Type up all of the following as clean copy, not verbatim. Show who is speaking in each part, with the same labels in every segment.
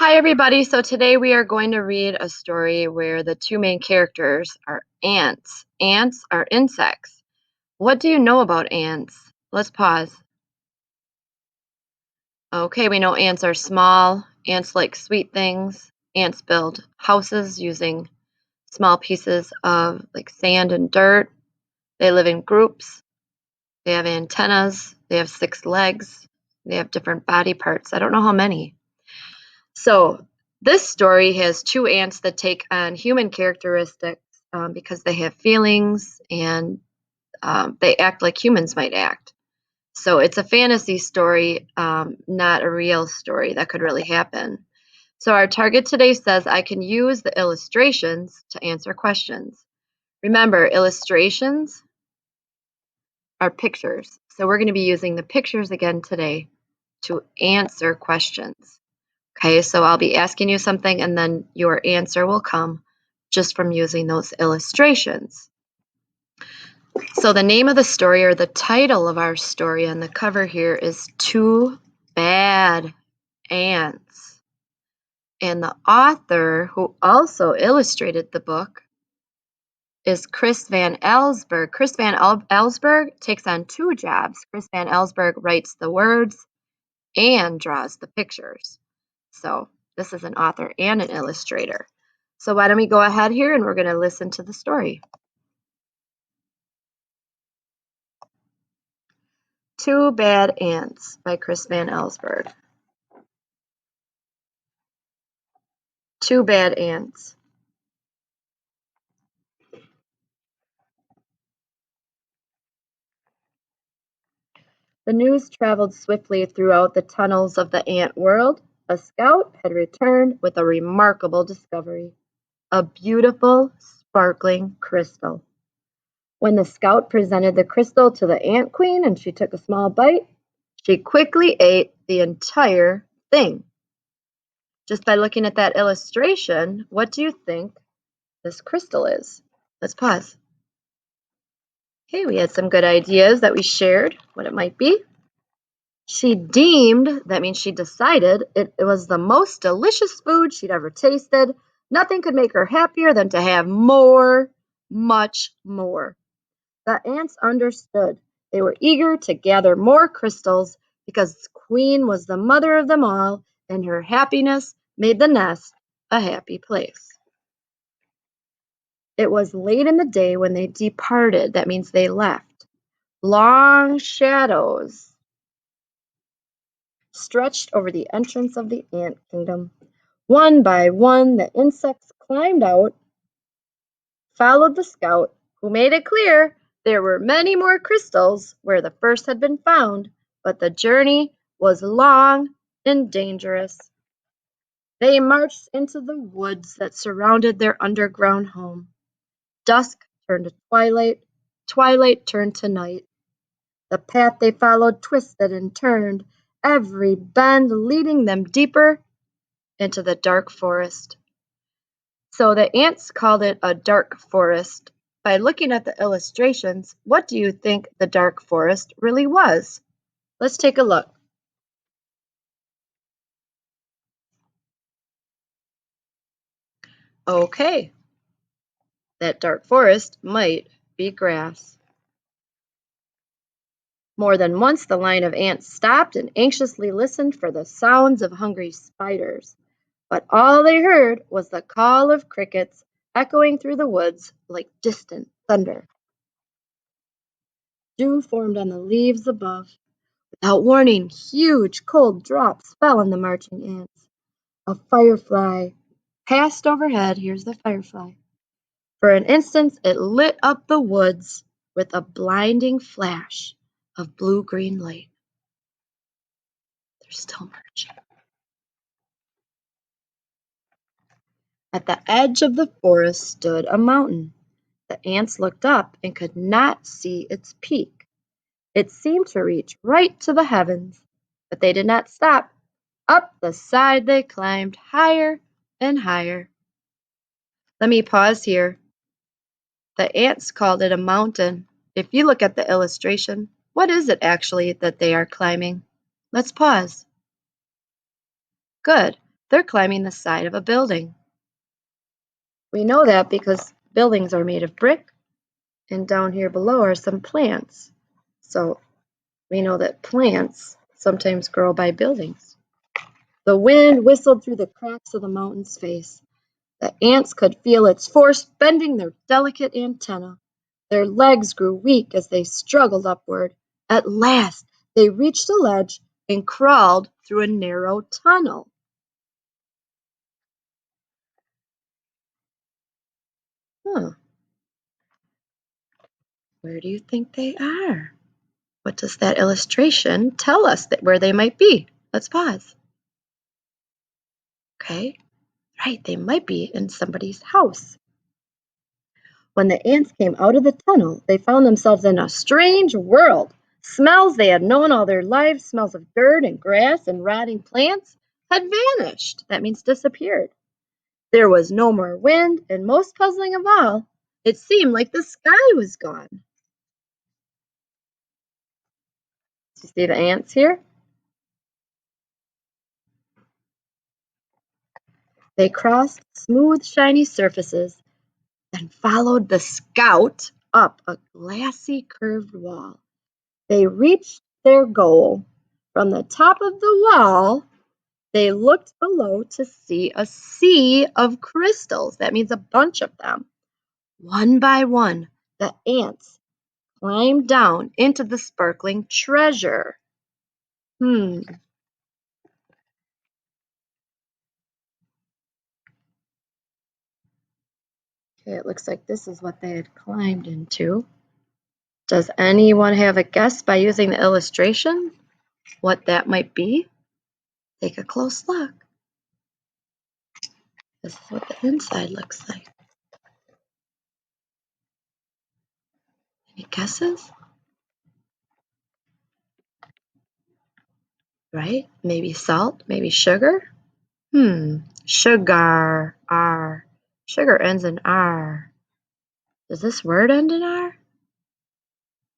Speaker 1: Hi, everybody. So today we are going to read a story where the two main characters are ants. Ants are insects. What do you know about ants? Let's pause. Okay, we know ants are small. Ants like sweet things. Ants build houses using small pieces of like sand and dirt. They live in groups. They have antennas. They have 6 legs. They have different body parts. I don't know how many. So this story has two ants that take on human characteristics because they have feelings and they act like humans might act. So it's a fantasy story, not a real story that could really happen. So our target today says I can use the illustrations to answer questions. Remember, illustrations are pictures. So we're going to be using the pictures again today to answer questions. Okay, so I'll be asking you something and then your answer will come just from using those illustrations. So the name of the story, or the title of our story on the cover here, is Two Bad Ants. And the author who also illustrated the book is Chris Van Allsburg. Chris Van Allsburg takes on 2 jobs. Chris Van Allsburg writes the words and draws the pictures. So this is an author and an illustrator. So why don't we go ahead here and we're going to listen to the story. Two Bad Ants by Chris Van Allsburg. Two Bad Ants. The news traveled swiftly throughout the tunnels of the ant world. A scout had returned with a remarkable discovery, a beautiful, sparkling crystal. When the scout presented the crystal to the ant queen and she took a small bite, she quickly ate the entire thing. Just by looking at that illustration, what do you think this crystal is? Let's pause. Okay, we had some good ideas that we shared, what it might be. She deemed, that means she decided, it was the most delicious food she'd ever tasted. Nothing could make her happier than to have more, much more. The ants understood. They were eager to gather more crystals because Queen was the mother of them all, and her happiness made the nest a happy place. It was late in the day when they departed. That means they left. Long shadows stretched over the entrance of the ant kingdom. One by one, the insects climbed out, followed the scout, who made it clear there were many more crystals where the first had been found, but the journey was long and dangerous. They marched into the woods that surrounded their underground home. Dusk turned to twilight, twilight turned to night. The path they followed twisted and turned, every bend leading them deeper into the dark forest. So the ants called it a dark forest. By looking at the illustrations, what do you think the dark forest really was? Let's take a look. Okay, that dark forest might be grass. More than once the line of ants stopped and anxiously listened for the sounds of hungry spiders. But all they heard was the call of crickets echoing through the woods like distant thunder. Dew formed on the leaves above. Without warning, huge cold drops fell on the marching ants. A firefly passed overhead. Here's the firefly. For an instant, it lit up the woods with a blinding flash of blue-green light. They're still marching. At the edge of the forest stood a mountain. The ants looked up and could not see its peak. It seemed to reach right to the heavens, but they did not stop. Up the side they climbed, higher and higher. Let me pause here. The ants called it a mountain. If you look at the illustration, what is it actually that they are climbing? Let's pause. Good. They're climbing the side of a building. We know that because buildings are made of brick, and down here below are some plants. So we know that plants sometimes grow by buildings. The wind whistled through the cracks of the mountain's face. The ants could feel its force bending their delicate antennae. Their legs grew weak as they struggled upward. At last, they reached a ledge and crawled through a narrow tunnel. Huh, where do you think they are? What does that illustration tell us that where they might be? Let's pause. Okay, right, they might be in somebody's house. When the ants came out of the tunnel, they found themselves in a strange world. Smells they had known all their lives, smells of dirt and grass and rotting plants, had vanished. That means disappeared. There was no more wind, and most puzzling of all, it seemed like the sky was gone. Do you see the ants here? They crossed smooth, shiny surfaces, then followed the scout up a glassy, curved wall. They reached their goal. From the top of the wall, they looked below to see a sea of crystals. That means a bunch of them. One by one, the ants climbed down into the sparkling treasure. Okay, it looks like this is what they had climbed into. Does anyone have a guess by using the illustration what that might be? Take a close look. This is what the inside looks like. Any guesses? Right? Maybe salt, maybe sugar? Sugar. R. Sugar ends in R. Does this word end in R?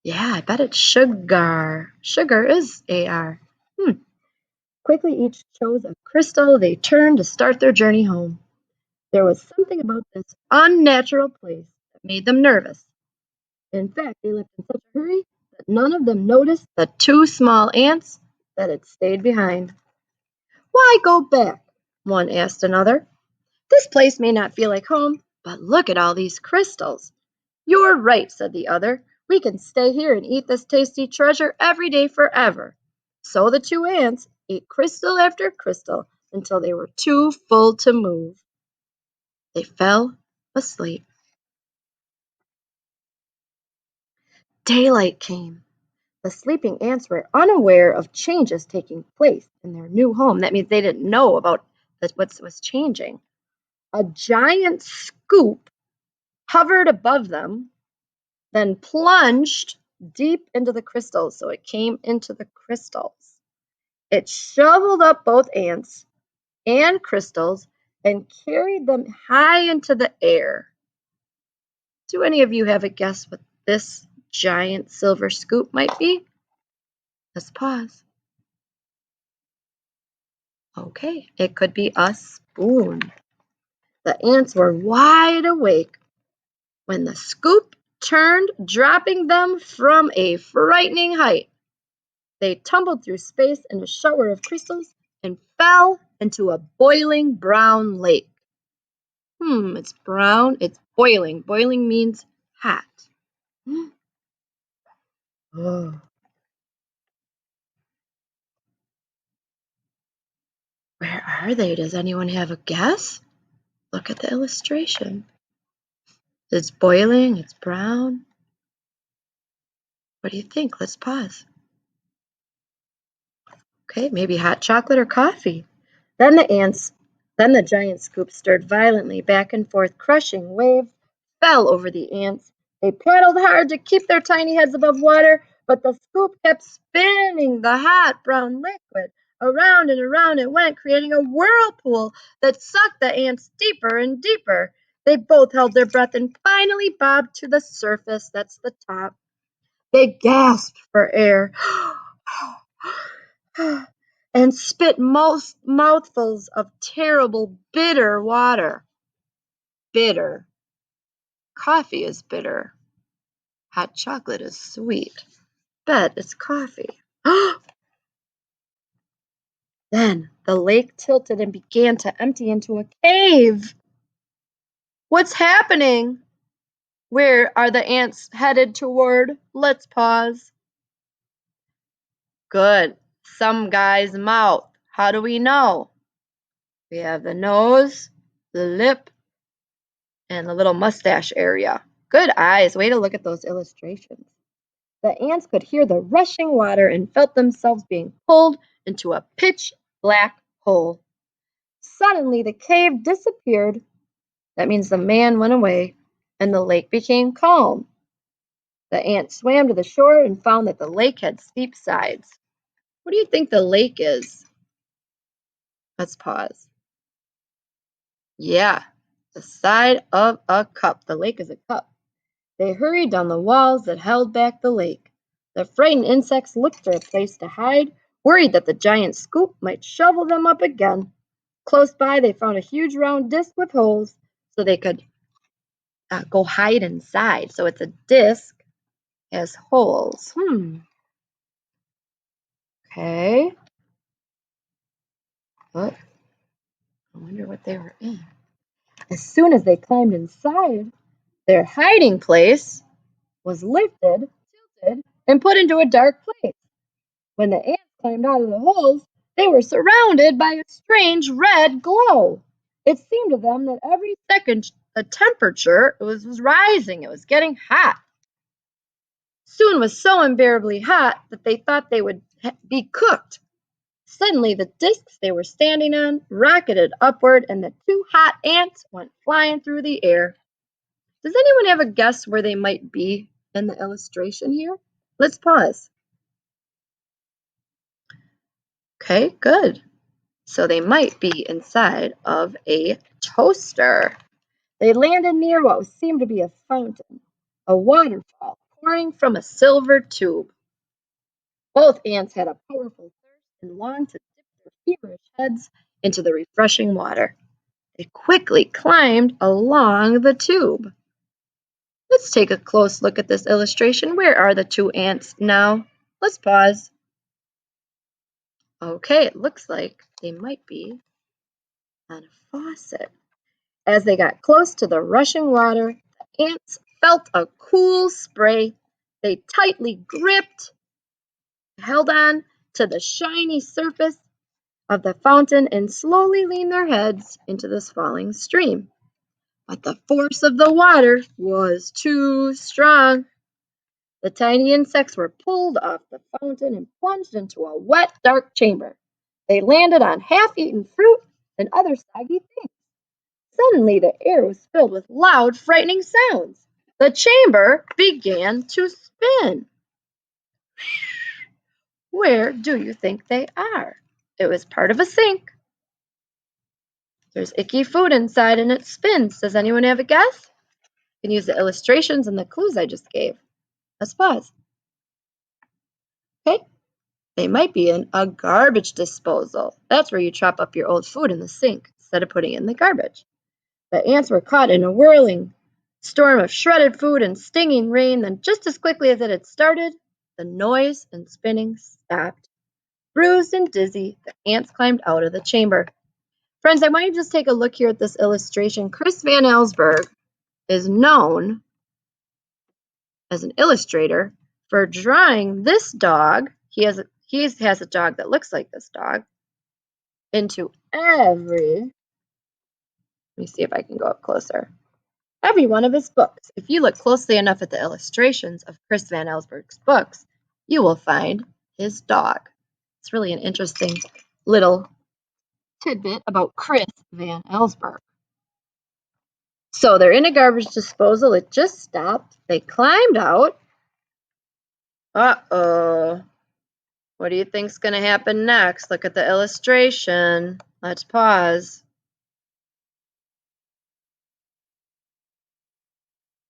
Speaker 1: Yeah, I bet it's sugar. Sugar is AR. Quickly each chose a crystal they turned to start their journey home. There was something about this unnatural place that made them nervous. In fact, they left in such a hurry that none of them noticed the two small ants that had stayed behind. Why go back? One asked another. This place may not feel like home, but look at all these crystals. You're right, said the other. We can stay here and eat this tasty treasure every day forever. So the two ants ate crystal after crystal until they were too full to move. They fell asleep. Daylight came. The sleeping ants were unaware of changes taking place in their new home. That means they didn't know about what was changing. A giant scoop hovered above them, then plunged deep into the crystals. So it came into the crystals. It shoveled up both ants and crystals and carried them high into the air. Do any of you have a guess what this giant silver scoop might be? Let's pause. Okay, it could be a spoon. The ants were wide awake when the scoop turned, dropping them from a frightening height. They tumbled through space in a shower of crystals and fell into a boiling brown lake. It's brown. It's boiling. Boiling means hot. Oh. Where are they? Does anyone have a guess? Look at the illustration. It's boiling. It's brown. What do you think? Let's pause. Okay, maybe hot chocolate or coffee. Then the giant scoop stirred violently back and forth, crushing waves fell over the ants. They paddled hard to keep their tiny heads above water, but the scoop kept spinning the hot brown liquid. Around and around it went, creating a whirlpool that sucked the ants deeper and deeper. They both held their breath and finally bobbed to the surface. That's the top. They gasped for air. and spit most mouthfuls of terrible, bitter water. Bitter. Coffee is bitter. Hot chocolate is sweet. Bet it's coffee. Then the lake tilted and began to empty into a cave. What's happening? Where are the ants headed toward? Let's pause. Good. Some guy's mouth. How do we know? We have the nose, the lip, and the little mustache area. Good eyes. Way to look at those illustrations. The ants could hear the rushing water and felt themselves being pulled into a pitch black hole. Suddenly, the cave disappeared. That means the man went away, and the lake became calm. The ants swam to the shore and found that the lake had steep sides. What do you think the lake is? Let's pause. Yeah, the side of a cup. The lake is a cup. They hurried down the walls that held back the lake. The frightened insects looked for a place to hide, worried that the giant scoop might shovel them up again. Close by, they found a huge round disc with holes so they could go hide inside. So it's a disc, has holes. Okay. What? I wonder what they were in. As soon as they climbed inside, their hiding place was lifted, tilted, and put into a dark place. When the ants climbed out of the holes, they were surrounded by a strange red glow. It seemed to them that every second the temperature was rising. It was getting hot. Soon was so unbearably hot that they thought they would be cooked. Suddenly, the discs they were standing on rocketed upward, and the two hot ants went flying through the air. Does anyone have a guess where they might be in the illustration here? Let's pause. Okay, good. So they might be inside of a toaster. They landed near what seemed to be a fountain, a waterfall pouring from a silver tube. Both ants had a powerful thirst and longed to dip their feverish heads into the refreshing water. They quickly climbed along the tube. Let's take a close look at this illustration. Where are the two ants now? Let's pause. Okay, it looks like they might be on a faucet. As they got close to the rushing water, the ants felt a cool spray. They tightly gripped, held on to the shiny surface of the fountain, and slowly leaned their heads into this falling stream. But the force of the water was too strong. The tiny insects were pulled off the fountain and plunged into a wet, dark chamber. They landed on half-eaten fruit and other soggy things. Suddenly, the air was filled with loud, frightening sounds. The chamber began to spin. Where do you think they are? It was part of a sink. There's icky food inside and it spins. Does anyone have a guess? You can use the illustrations and the clues I just gave. Let's pause. Okay, they might be in a garbage disposal. That's where you chop up your old food in the sink instead of putting it in the garbage. The ants were caught in a whirling storm of shredded food and stinging rain. Then, just as quickly as it had started, the noise and spinning stopped. Bruised and dizzy, the ants climbed out of the chamber. Friends, I want you to just take a look here at this illustration. Chris Van Allsburg is known as an illustrator for drawing this dog. He has a dog that looks like this dog into let me see if I can go up closer. Every one of his books. If you look closely enough at the illustrations of Chris Van Allsburg's books, you will find his dog. It's really an interesting little tidbit about Chris Van Allsburg. So they're in a garbage disposal. It just stopped. They climbed out. Uh-oh. What do you think's going to happen next? Look at the illustration. Let's pause.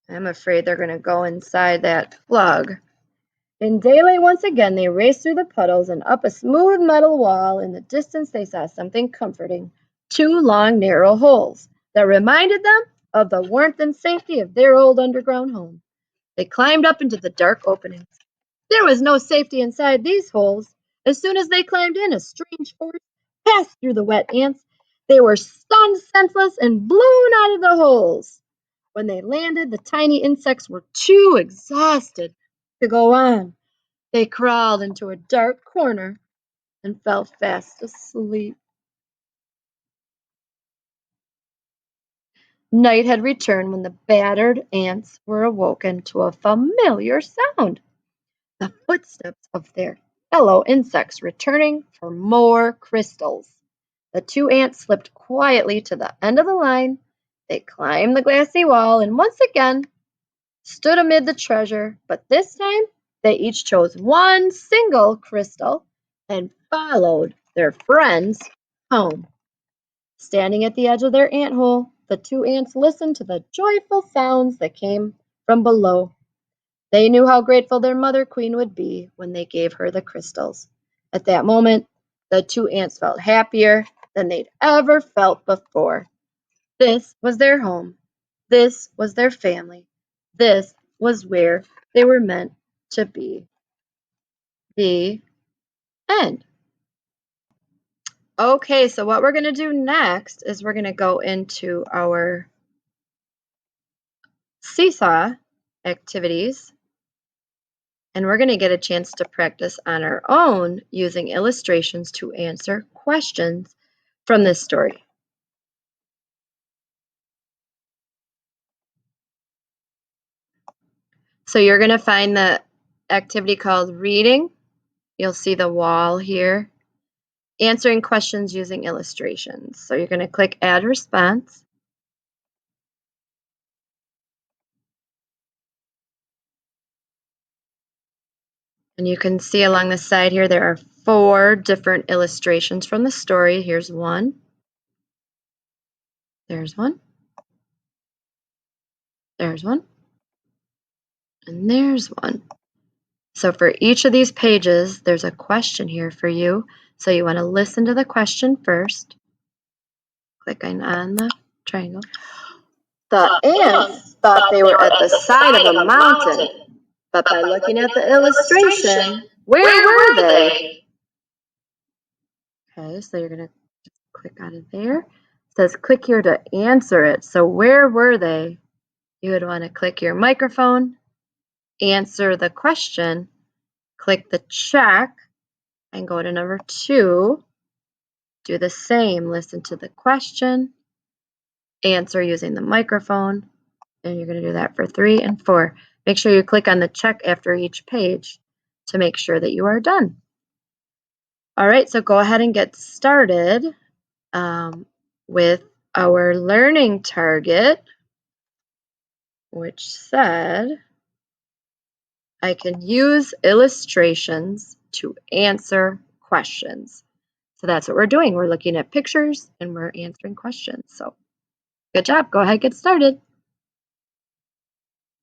Speaker 1: I'm afraid they're going to go inside that plug. In daylight once again, they raced through the puddles and up a smooth metal wall. In the distance, they saw something comforting. 2 long, narrow holes that reminded them of the warmth and safety of their old underground home. They climbed up into the dark openings. There was no safety inside these holes. As soon as they climbed in, a strange force passed through the wet ants. They were stunned senseless and blown out of the holes. When they landed, the tiny insects were too exhausted to go on. They crawled into a dark corner and fell fast asleep. Night had returned when the battered ants were awoken to a familiar sound, the footsteps of their fellow insects returning for more crystals. The 2 ants slipped quietly to the end of the line. They climbed the glassy wall and once again stood amid the treasure, but this time they each chose one single crystal and followed their friends home. Standing at the edge of their ant hole, the 2 ants listened to the joyful sounds that came from below. They knew how grateful their mother queen would be when they gave her the crystals. At that moment, the 2 ants felt happier than they'd ever felt before. This was their home. This was their family. This was where they were meant to be. The end. Okay, so what we're going to do next is we're going to go into our seesaw activities, and we're going to get a chance to practice on our own using illustrations to answer questions from this story. So you're going to find the activity called reading. You'll see the wall here. Answering questions using illustrations. So you're going to click Add Response. And you can see along the side here there are 4 different illustrations from the story. Here's one. There's one. There's one. And there's one. So for each of these pages, there's a question here for you. So you want to listen to the question first. Clicking on the triangle. The ants thought they were at the side of a mountain, but by looking at the illustration, where were they? Okay, so you're going to click on it there. It says click here to answer it. So where were they? You would want to click your microphone, answer the question, click the check, and go to number 2. Do the same. Listen to the question, answer using the microphone, and you're going to do that for 3 and 4. Make sure you click on the check after each page to make sure that you are done. All right, so go ahead and get started with our learning target, which said, I can use illustrations to answer questions. So that's what we're doing. We're looking at pictures and we're answering questions. So good job. Go ahead, get started.